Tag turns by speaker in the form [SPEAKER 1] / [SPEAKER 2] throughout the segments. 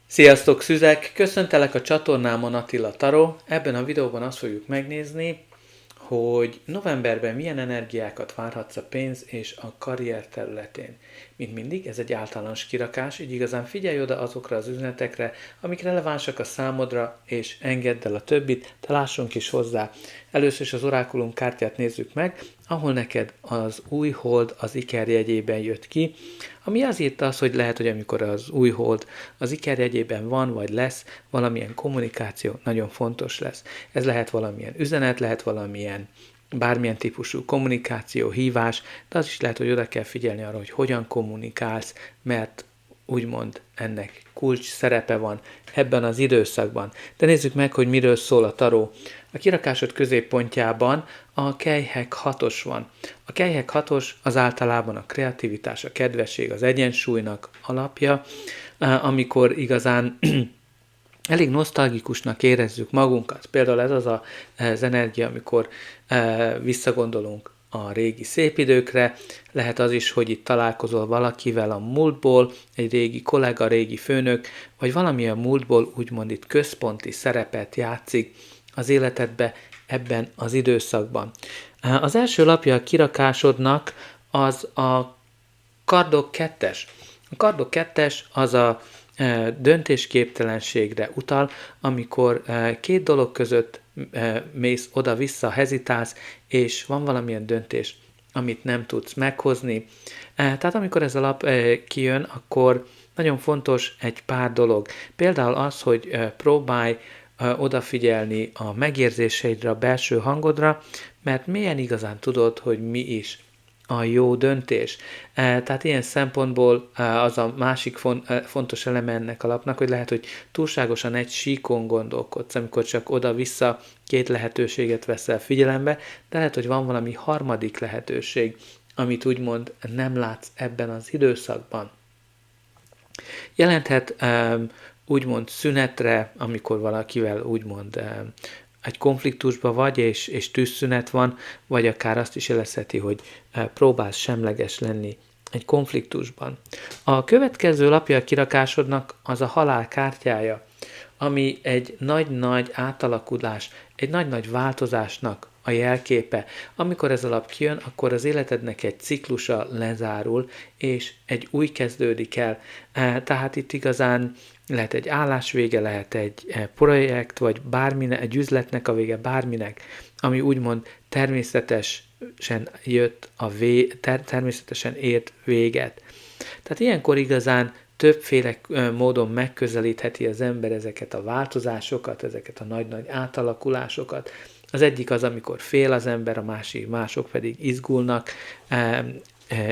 [SPEAKER 1] Sziasztok, Szüzek! Köszöntelek a csatornámon, Attila Tarot. Ebben a videóban azt fogjuk megnézni, hogy novemberben milyen energiákat várhatsz a pénz és a karrier területén. Mint mindig, ez egy általános kirakás, így igazán figyelj oda azokra az üzenetekre, amik relevánsak a számodra, és engedd el a többit, de lássunk is hozzá. Először is az orákulum kártyát nézzük meg, ahol neked az új hold az iker jegyében jött ki, ami az írta az, hogy lehet, hogy amikor az új hold az iker jegyében van, vagy lesz, valamilyen kommunikáció nagyon fontos lesz. Ez lehet valamilyen üzenet, lehet valamilyen bármilyen típusú kommunikáció, hívás, de az is lehet, hogy oda kell figyelni arra, hogy hogyan kommunikálsz, mert úgymond ennek kulcs szerepe van ebben az időszakban. De nézzük meg, hogy miről szól a taró. A kirakásod középpontjában a kelyhek 6-os van. A kelyhek 6-os az általában a kreativitás, a kedvesség, az egyensúlynak alapja, amikor igazán elég nosztalgikusnak érezzük magunkat. Például ez az energia, amikor visszagondolunk a régi szép időkre, lehet az is, hogy itt találkozol valakivel a múltból, egy régi kollega, régi főnök, vagy valamilyen múltból úgymond itt központi szerepet játszik az életedbe ebben az időszakban. Az első lapja a kirakásodnak az a kardok 2-es. A kardok 2-es az a döntésképtelenségre utal, amikor két dolog között mész oda-vissza, hezitálsz, és van valamilyen döntés, amit nem tudsz meghozni. Tehát amikor ez a lap kijön, akkor nagyon fontos egy pár dolog. Például az, hogy próbálj odafigyelni a megérzéseidre, a belső hangodra, mert mélyen igazán tudod, hogy mi is a jó döntés. Tehát ilyen szempontból az a másik fontos eleme ennek a lapnak, hogy lehet, hogy túlságosan egy síkon gondolkodsz, amikor csak oda-vissza két lehetőséget veszel figyelembe, de lehet, hogy van valami harmadik lehetőség, amit úgymond nem látsz ebben az időszakban. Jelenthet úgymond szünetre, amikor valakivel úgymond egy konfliktusban vagy, és tűzszünet van, vagy akár azt is jelezheti, hogy próbálsz semleges lenni egy konfliktusban. A következő lapja a kirakásodnak az a halál kártyája, ami egy nagy-nagy átalakulás, egy nagy-nagy változásnak a jelképe. Amikor ez a lap kijön, akkor az életednek egy ciklusa lezárul, és egy új kezdődik el. Tehát itt igazán lehet egy állásvége, lehet egy projekt, vagy bárminek, egy üzletnek a vége, bárminek, ami úgymond természetesen természetesen ért véget. Tehát ilyenkor igazán többféle módon megközelítheti az ember ezeket a változásokat, ezeket a nagy-nagy átalakulásokat. Az egyik az, amikor fél az ember, a mások pedig izgulnak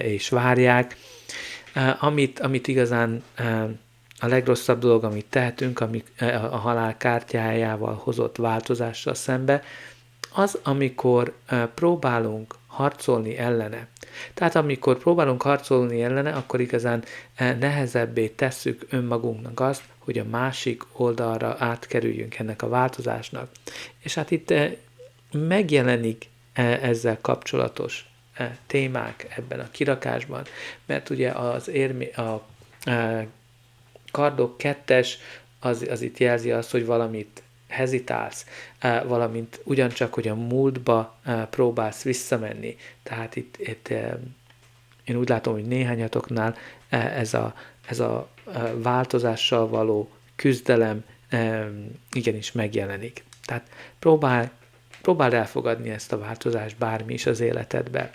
[SPEAKER 1] és várják. Amit igazán a legrosszabb dolog, amit tehetünk, a halál kártyájával hozott változással szembe, az, amikor próbálunk harcolni ellene. Tehát amikor próbálunk harcolni ellene, akkor igazán nehezebbé tesszük önmagunknak azt, hogy a másik oldalra átkerüljünk ennek a változásnak. És hát itt megjelenik ezzel kapcsolatos témák ebben a kirakásban, mert ugye a kardok 2-es az itt jelzi azt, hogy valamit hezitálsz, valamint ugyancsak, hogy a múltba próbálsz visszamenni. Tehát itt én úgy látom, hogy néhányatoknál ez a változással való küzdelem igenis megjelenik. Tehát próbáld elfogadni ezt a változást bármi is az életedben.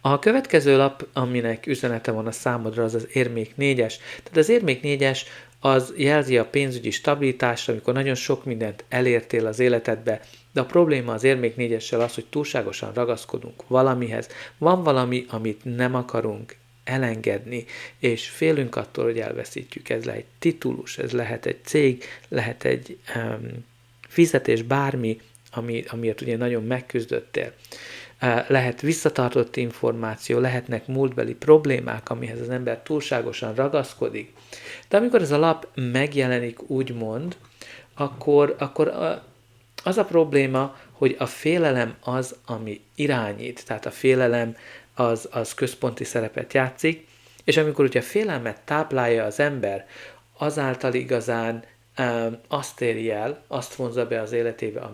[SPEAKER 1] A következő lap, aminek üzenete van a számodra, az az érmék 4-es. Tehát az érmék 4-es az jelzi a pénzügyi stabilitást, amikor nagyon sok mindent elértél az életedbe, de a probléma az érmék 4-essel az, hogy túlságosan ragaszkodunk valamihez. Van valami, amit nem akarunk elengedni, és félünk attól, hogy elveszítjük. Ez lehet egy titulus, ez lehet egy cég, lehet egy fizetés, bármi, amiért ugye nagyon megküzdöttél. Lehet visszatartott információ, lehetnek múltbeli problémák, amihez az ember túlságosan ragaszkodik. De amikor ez a lap megjelenik, úgymond, akkor az a probléma, hogy a félelem az, ami irányít. Tehát a félelem az központi szerepet játszik, és amikor ugye a félelmet táplálja az ember, azáltal igazán azt éri el, azt vonzza be az életébe,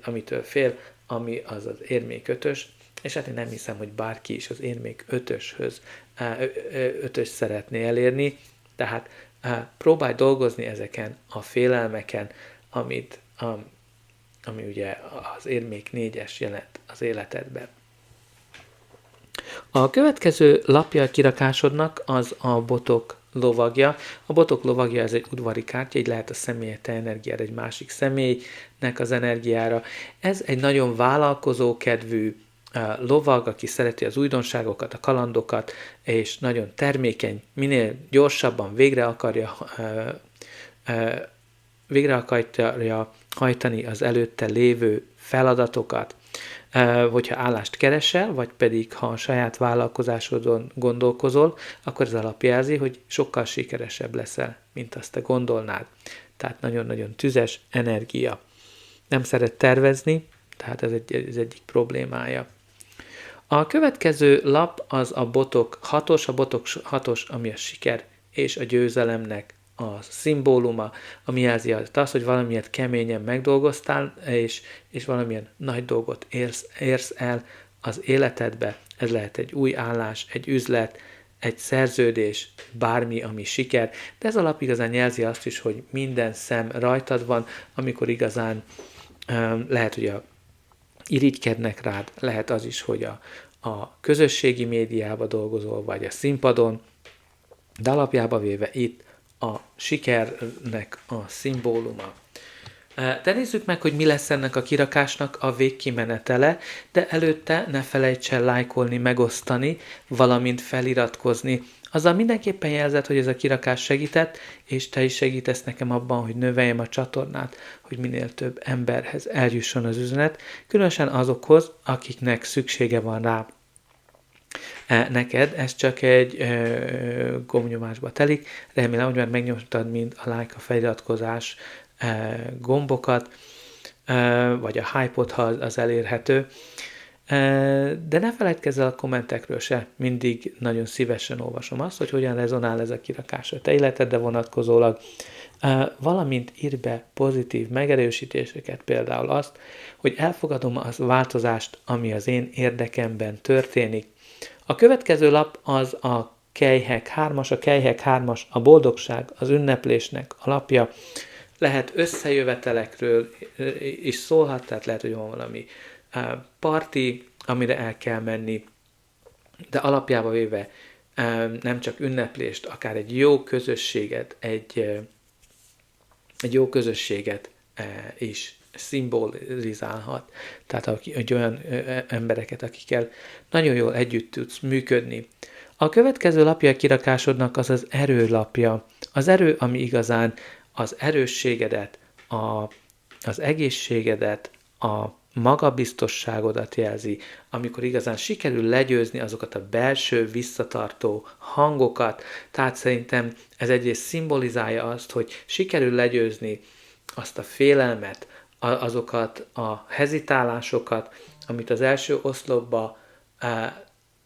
[SPEAKER 1] amitől fél, ami az az érmék 5-ös, és hát én nem hiszem, hogy bárki is az érmék 5-ös szeretné elérni, tehát próbálj dolgozni ezeken a félelmeken, ami ugye az érmék 4-es jelent az életedben. A következő lapja a kirakásodnak az a botok lovagja. A botok lovagja ez egy udvari kártya, így lehet a személyete energiára, egy másik személynek az energiára. Ez egy nagyon vállalkozókedvű lovag, aki szereti az újdonságokat, a kalandokat, és nagyon termékeny, minél gyorsabban végre akarja hajtani az előtte lévő feladatokat, hogyha állást keresel, vagy pedig ha a saját vállalkozásodon gondolkozol, akkor ez alapjelzi, hogy sokkal sikeresebb leszel, mint azt te gondolnád. Tehát nagyon-nagyon tüzes energia. Nem szeret tervezni, tehát ez egyik problémája. A következő lap az a botok 6-os, a botok 6-os, ami a siker és a győzelemnek a szimbóluma, ami jelzi azt, hogy valamiért keményen megdolgoztál, és valamilyen nagy dolgot érsz el az életedbe. Ez lehet egy új állás, egy üzlet, egy szerződés, bármi, ami siker, de ez a lap igazán jelzi azt is, hogy minden szem rajtad van, amikor igazán lehet, hogy irigykednek rád, lehet az is, hogy a közösségi médiában dolgozol, vagy a színpadon, de alapjába véve itt a sikernek a szimbóluma. De nézzük meg, hogy mi lesz ennek a kirakásnak a végkimenetele, de előtte ne felejts el lájkolni, megosztani, valamint feliratkozni. Azzal mindenképpen jelzed, hogy ez a kirakás segített, és te is segítesz nekem abban, hogy növeljem a csatornát, hogy minél több emberhez eljusson az üzenet, különösen azokhoz, akiknek szüksége van rá. Neked ez csak egy gombnyomásba telik, remélem, hogy már megnyomtad mind a like, a feliratkozás gombokat, vagy a hype-ot, ha az elérhető. De ne feledkezz el a kommentekről se, mindig nagyon szívesen olvasom azt, hogy hogyan rezonál ez a kirakás a te életedre vonatkozólag, valamint írj be pozitív megerősítéseket, például azt, hogy elfogadom az változást, ami az én érdekemben történik. A következő lap az a Kejhek 3-as, a Kejhek 3-as a boldogság, az ünneplésnek a lapja, lehet összejövetelekről is szólhat, tehát lehet, hogy van valami parti, amire el kell menni, de alapjába véve nem csak ünneplést, akár egy jó közösséget, egy jó közösséget is szimbolizálhat. Tehát egy olyan embereket, akikkel nagyon jól együtt tudsz működni. A következő lapja a kirakásodnak az az erő lapja. Az erő, ami igazán az erősségedet, az egészségedet, a magabiztosságodat jelzi, amikor igazán sikerül legyőzni azokat a belső visszatartó hangokat. Tehát szerintem ez egyrészt szimbolizálja azt, hogy sikerül legyőzni azt a félelmet, azokat a hezitálásokat, amit az első oszlopban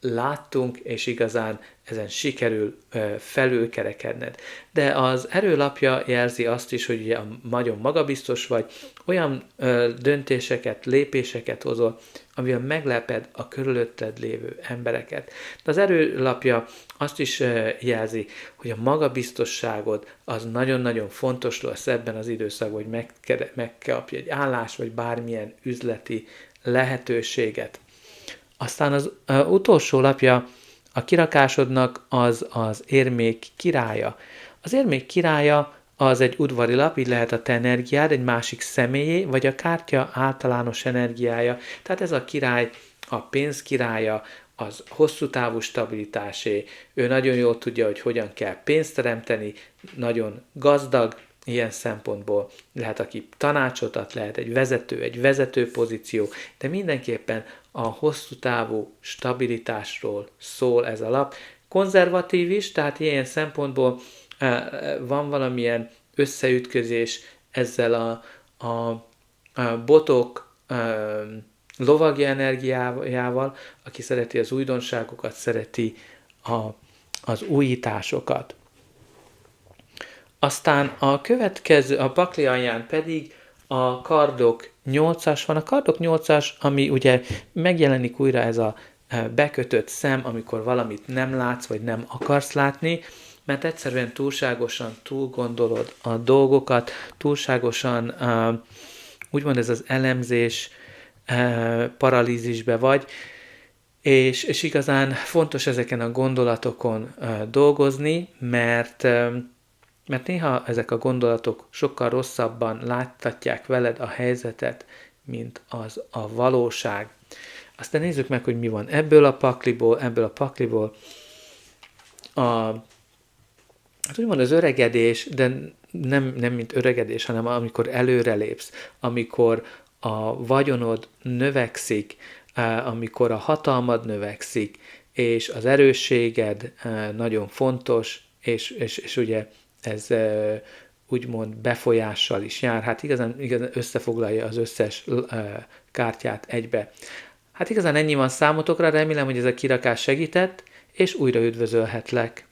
[SPEAKER 1] láttunk, és igazán ezen sikerül felülkerekedned. De az erőlapja jelzi azt is, hogy ugye nagyon magabiztos vagy, olyan döntéseket, lépéseket hozol, amivel megleped a körülötted lévő embereket. De az erőlapja azt is jelzi, hogy a magabiztosságod az nagyon-nagyon fontos lesz ebben az időszakban, hogy megkapj egy állást, vagy bármilyen üzleti lehetőséget. Aztán az utolsó lapja a kirakásodnak az érmék királya. Az érmék királya az egy udvari lap, így lehet a te energiád, egy másik személyé, vagy a kártya általános energiája. Tehát ez a király, a pénz királya, az hosszú távú stabilitásé. Ő nagyon jól tudja, hogy hogyan kell pénzt teremteni, nagyon gazdag, ilyen szempontból lehet, aki tanácsot ad, lehet egy vezető pozíció, de mindenképpen a hosszú távú stabilitásról szól ez a lap. Konzervatív is, tehát ilyen szempontból van valamilyen összeütközés ezzel a botok lovagja energiájával, aki szereti az újdonságokat, szereti az újításokat. Aztán a következő, a pakli alján pedig a kardok 8-as van. A kardok 8-as, ami ugye megjelenik újra ez a bekötött szem, amikor valamit nem látsz, vagy nem akarsz látni, mert egyszerűen túlságosan túlgondolod a dolgokat, túlságosan úgymond ez az elemzés paralízisbe vagy, és igazán fontos ezeken a gondolatokon dolgozni, mert néha ezek a gondolatok sokkal rosszabban láttatják veled a helyzetet, mint az a valóság. Aztán nézzük meg, hogy mi van ebből a pakliból. Hát úgymond az öregedés, de nem mint öregedés, hanem amikor előrelépsz, amikor a vagyonod növekszik, amikor a hatalmad növekszik, és az erősséged nagyon fontos, és ugye ez úgymond befolyással is jár. Hát igazán összefoglalja az összes kártyát egybe. Hát igazán ennyi van számotokra, remélem, hogy ez a kirakás segített, és újra üdvözölhetlek.